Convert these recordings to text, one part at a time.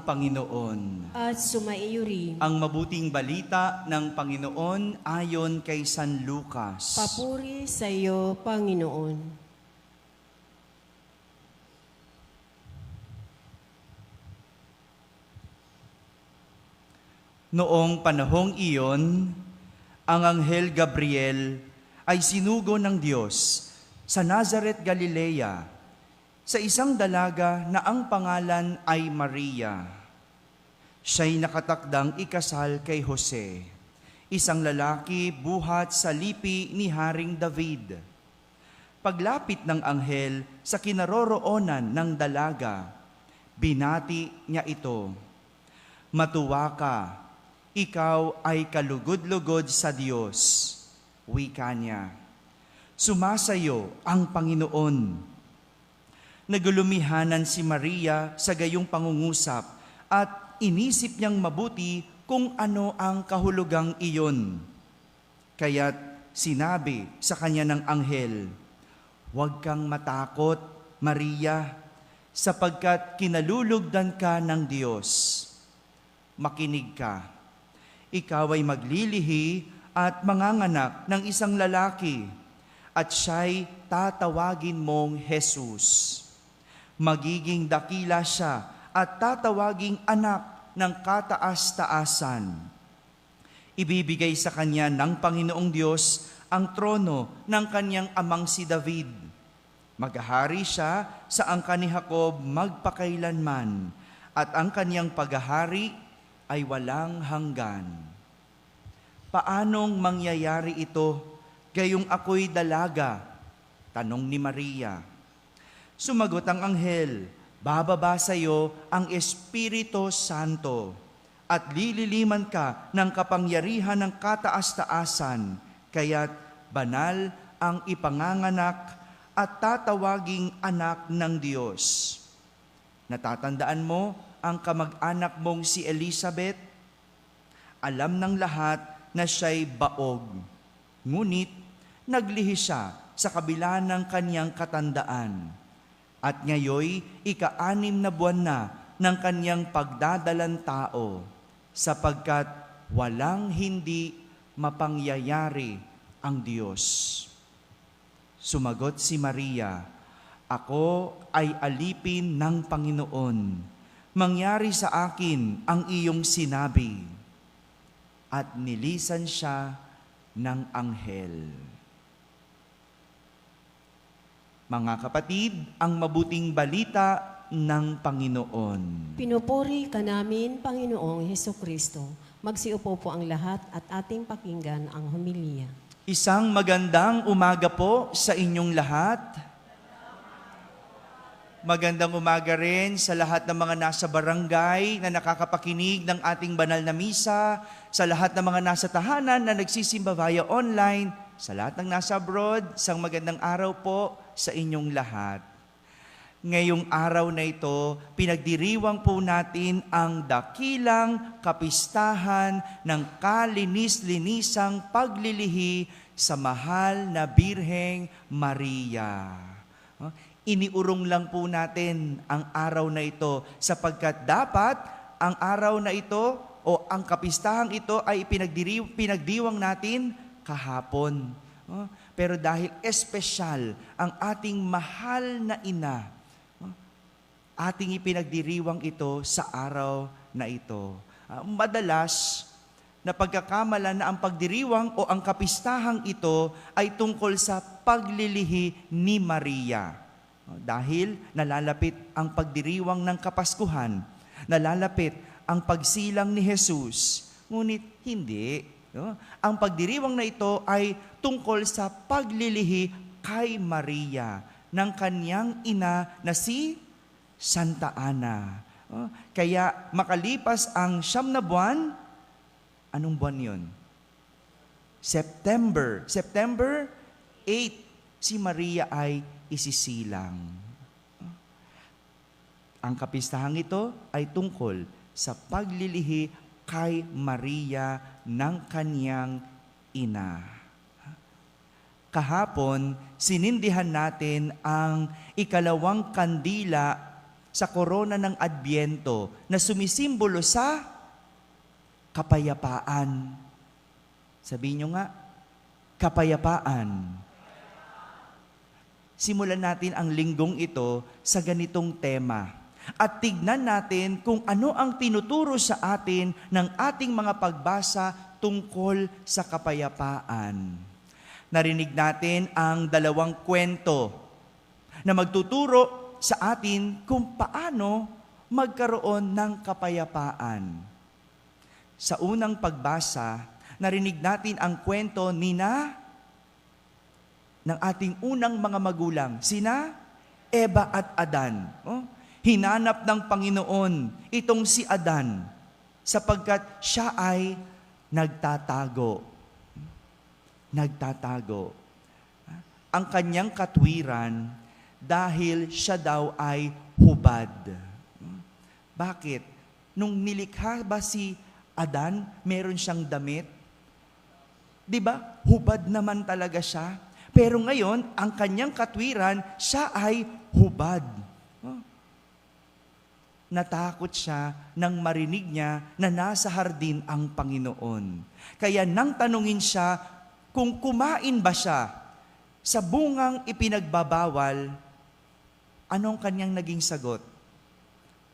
Panginoon. At sumaiyo rin. Ang mabuting balita ng Panginoon ayon kay San Lucas. Papuri sa iyo, Panginoon. Noong panahong iyon, ang Anghel Gabriel ay sinugo ng Diyos sa Nazaret, Galilea, sa isang dalaga na ang pangalan ay Maria. Siya'y nakatakdang ikasal kay Jose, isang lalaki buhat sa lipi ni Haring David. Paglapit ng anghel sa kinaroroonan ng dalaga, binati niya ito, "Matuwa ka, ikaw ay kalugod-lugod sa Diyos," wika niya. "Sumasayo ang Panginoon." Nagulumihanan si Maria sa gayong pangungusap at inisip niyang mabuti kung ano ang kahulugang iyon. Kaya't sinabi sa kanya ng anghel, "Huwag kang matakot, Maria, sapagkat kinalulugdan ka ng Diyos. Makinig ka. Ikaw ay maglilihi at manganganak ng isang lalaki, at siya'y tatawagin mong Jesus. Magiging dakila siya at tatawaging anak ng kataas-taasan. Ibibigay sa kanya ng Panginoong Diyos ang trono ng kanyang amang si David. Maghahari siya sa angka ni Jacob magpakailanman, at ang kanyang paghahari ay walang hanggan." "Paanong mangyayari ito, gayong ako'y dalaga?" tanong ni Maria. Sumagot ang anghel, "Bababa sa iyo ang Espiritu Santo, at lililiman ka ng kapangyarihan ng kataas-taasan, kaya't banal ang ipanganganak at tatawaging anak ng Diyos. Natatandaan mo ang kamag-anak mong si Elizabeth? Alam ng lahat na siya'y baog, ngunit naglihi siya sa kabila ng kanyang katandaan. At ngayoy, ika-6 na buwan na ng kanyang pagdadalang tao, sapagkat walang hindi mapangyayari ang Diyos." Sumagot si Maria, "Ako ay alipin ng Panginoon. Mangyari sa akin ang iyong sinabi." At nilisan siya ng anghel. Mga kapatid, ang mabuting balita ng Panginoon. Pinupuri ka namin, Panginoong Hesukristo. Magsiupo po ang lahat at ating pakinggan ang homilya. Isang magandang umaga po sa inyong lahat. Magandang umaga rin sa lahat ng mga nasa barangay na nakakapakinig ng ating banal na misa, sa lahat ng mga nasa tahanan na nagsisimba via online, sa lahat ng nasa abroad, isang magandang araw po sa inyong lahat. Ngayong araw na ito, pinagdiriwang po natin ang dakilang kapistahan ng kalinis-linisang paglilihi sa mahal na Birheng Maria. Iniurong lang po natin ang araw na ito sapagkat dapat ang araw na ito o ang kapistahang ito ay pinagdiwang natin kahapon. Pero dahil espesyal ang ating mahal na ina, ating ipinagdiriwang ito sa araw na ito. Madalas, na pagkakamalan na ang pagdiriwang o ang kapistahang ito ay tungkol sa paglilihi ni Maria. Dahil nalalapit ang pagdiriwang ng Kapaskuhan, nalalapit ang pagsilang ni Jesus. Ngunit hindi. Ang pagdiriwang na ito ay tungkol sa paglilihi kay Maria ng kanyang ina na si Santa Ana. Kaya makalipas ang 9 na buwan, anong buwan yun? September 8, si Maria ay isisilang. Ang kapistahang ito ay tungkol sa paglilihi kay Maria ng kanyang ina. Kahapon, sinindihan natin ang ikalawang kandila sa korona ng Adbyento na sumisimbolo sa kapayapaan. Sabihin nyo nga, kapayapaan. Simulan natin ang linggong ito sa ganitong tema. At tignan natin kung ano ang tinuturo sa atin ng ating mga pagbasa tungkol sa kapayapaan. Narinig natin ang dalawang kwento na magtuturo sa atin kung paano magkaroon ng kapayapaan. Sa unang pagbasa, narinig natin ang kwento ng ating unang mga magulang, sina Eva at Adan. Hinanap ng Panginoon itong si Adan sapagkat siya ay nagtatago. Nagtatago. Ang kanyang katwiran dahil siya daw ay hubad. Bakit? Nung nilikha ba si Adan, meron siyang damit? Di ba? Hubad naman talaga siya. Pero ngayon, ang kanyang katwiran, siya ay hubad. Natakot siya nang marinig niya na nasa hardin ang Panginoon. Kaya nang tanungin siya kung kumain ba siya sa bungang ipinagbabawal, anong kanyang naging sagot?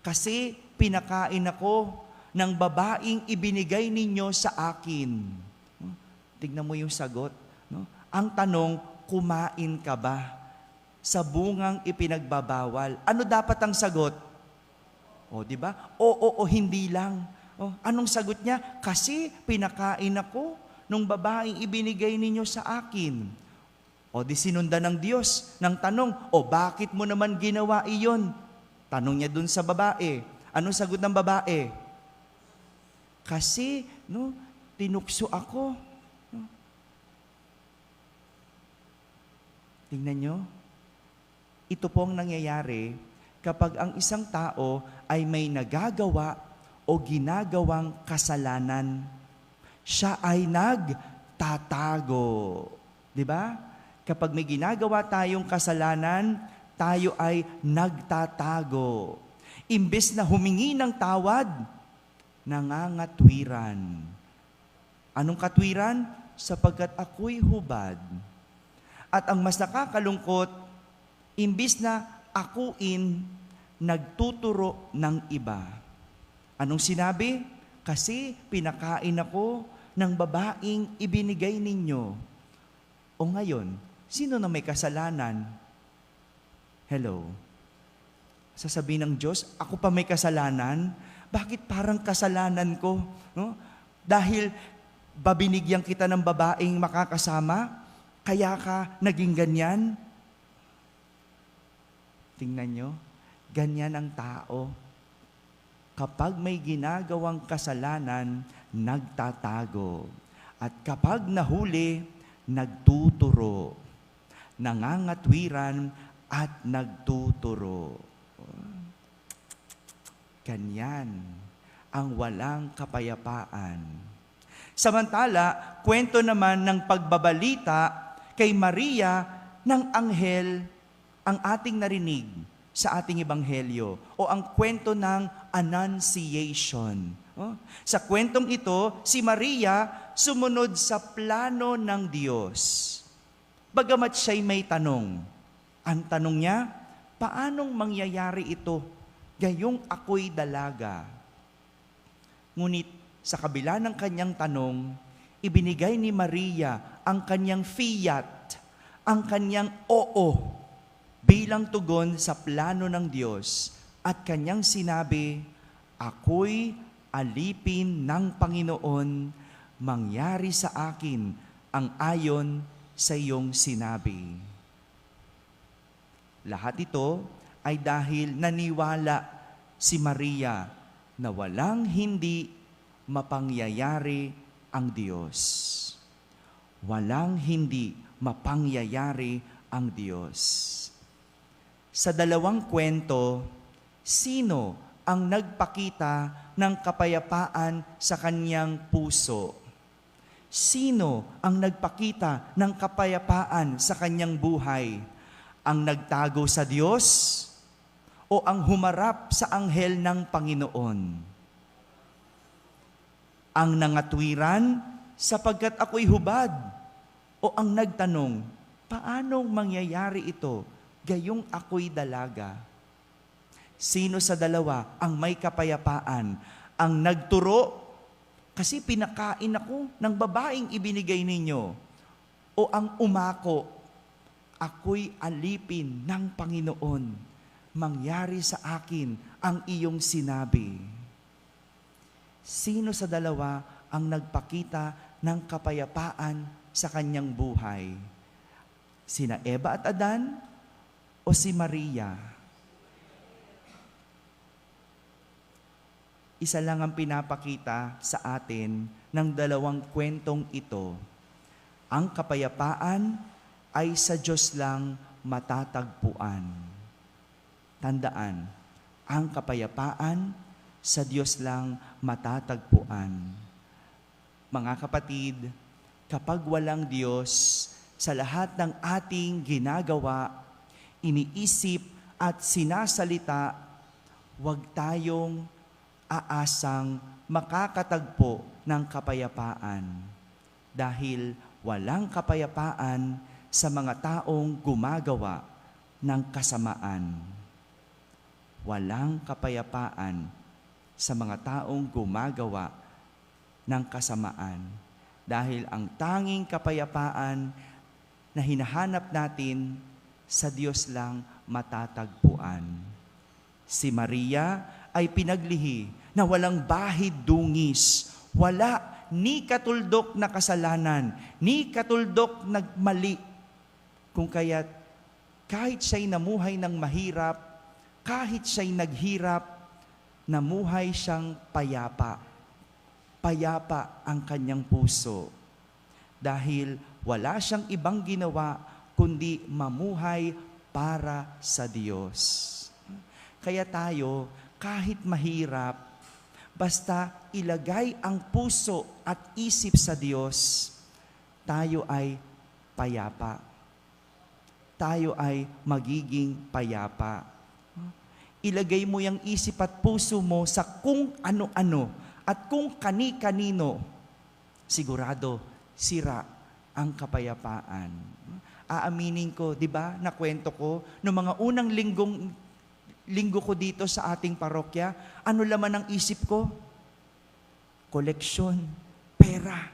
Kasi pinakain ako ng babaeng ibinigay ninyo sa akin. Tignan mo yung sagot. Ang tanong, kumain ka ba sa bungang ipinagbabawal? Ano dapat ang sagot? O, di ba? Oo o hindi lang. O, anong sagot niya? Kasi pinakain ako nung babaeng ibinigay ninyo sa akin. O, di sinundan ng Diyos ng tanong, o bakit mo naman ginawa iyon? Tanong niya dun sa babae. Anong sagot ng babae? Kasi, tinukso ako. Tingnan nyo, ito pong nangyayari kapag ang isang tao ay may nagagawa o ginagawang kasalanan. Siya ay nagtatago. Di ba? Kapag may ginagawa tayong kasalanan, tayo ay nagtatago. Imbes na humingi ng tawad, nangangatwiran. Anong katwiran? Sapagkat ako'y hubad. At ang mas nakakalungkot, imbis na akuin, nagtuturo ng iba. Anong sinabi? Kasi pinakain ako ng babaeng ibinigay ninyo. O ngayon, sino na may kasalanan? Hello? Sasabihin ng Diyos, ako pa may kasalanan? Bakit parang kasalanan ko? Dahil babinigyan kita ng babaeng makakasama? Kaya ka naging ganyan? Tingnan nyo, ganyan ang tao. Kapag may ginagawang kasalanan, nagtatago. At kapag nahuli, nagtuturo. Nangangatwiran at nagtuturo. Ganyan ang walang kapayapaan. Samantala, kwento naman ng pagbabalita kay Maria ng anghel ang ating narinig sa ating ebanghelyo o ang kwento ng Annunciation. Sa kwentong ito, si Maria sumunod sa plano ng Diyos. Bagamat siya'y may tanong. Ang tanong niya, paanong mangyayari ito gayong ako'y dalaga? Ngunit sa kabila ng kanyang tanong, ibinigay ni Maria ang kanyang fiat, ang kanyang oo, bilang tugon sa plano ng Diyos. At kanyang sinabi, ako'y alipin ng Panginoon, mangyari sa akin ang ayon sa iyong sinabi. Lahat ito ay dahil naniwala si Maria na walang hindi mapangyayari ang Diyos. Walang hindi mapangyayari ang Diyos. Sa dalawang kwento, sino ang nagpakita ng kapayapaan sa kanyang puso? Sino ang nagpakita ng kapayapaan sa kanyang buhay? Ang nagtago sa Diyos o ang humarap sa anghel ng Panginoon? Ang nangatwiran sapagkat ako'y hubad, o ang nagtanong, paanong mangyayari ito gayong ako'y dalaga? Sino sa dalawa ang may kapayapaan? Ang nagturo, kasi pinakain ako ng babaeng ibinigay ninyo, o ang umako, ako'y alipin ng Panginoon, mangyari sa akin ang iyong sinabi. Sino sa dalawa ang nagpakita ng kapayapaan sa kanyang buhay? Sina Eva at Adan o si Maria? Isa lang ang pinapakita sa atin ng dalawang kwentong ito. Ang kapayapaan ay sa Diyos lang matatagpuan. Tandaan, ang kapayapaan sa Diyos lang matatagpuan. Mga kapatid, kapag walang Diyos sa lahat ng ating ginagawa, iniisip at sinasalita, huwag tayong aasang makakatagpo ng kapayapaan. Dahil walang kapayapaan sa mga taong gumagawa ng kasamaan. Walang kapayapaan sa mga taong gumagawa ng kasamaan. Dahil ang tanging kapayapaan na hinahanap natin sa Diyos lang matatagpuan. Si Maria ay pinaglihi na walang bahid dungis, wala ni katuldok na kasalanan, ni katuldok na mali. Kung kaya't kahit siya'y namuhay ng mahirap, kahit siya'y naghirap, namuhay siyang payapa. Payapa ang kanyang puso. Dahil wala siyang ibang ginawa kundi mamuhay para sa Diyos. Kaya tayo, kahit mahirap, basta ilagay ang puso at isip sa Diyos, tayo ay payapa. Tayo ay magiging payapa. Ilagay mo yung isip at puso mo sa kung ano-ano at kung kani-kanino, sigurado, sira ang kapayapaan. Aaminin ko, di ba, nakwento ko, noong mga unang linggo ko dito sa ating parokya, ano laman ang isip ko? Koleksyon, pera.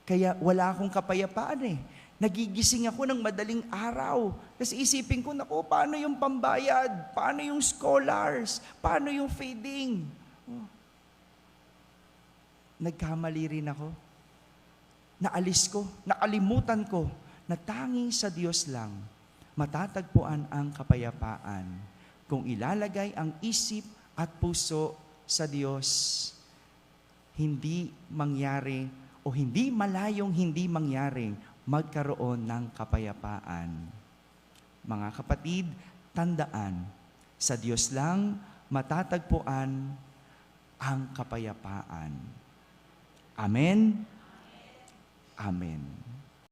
Kaya wala akong kapayapaan eh. Nagigising ako ng madaling araw. Kasi isipin ko, naku, paano yung pambayad? Paano yung scholars? Paano yung feeding? Nagkamali rin ako. Naalis ko, nakalimutan ko na tanging sa Diyos lang matatagpuan ang kapayapaan. Kung ilalagay ang isip at puso sa Diyos, hindi mangyari o hindi malayong hindi mangyaring magkaroon ng kapayapaan. Mga kapatid, tandaan, sa Diyos lang matatagpuan ang kapayapaan. Amen? Amen.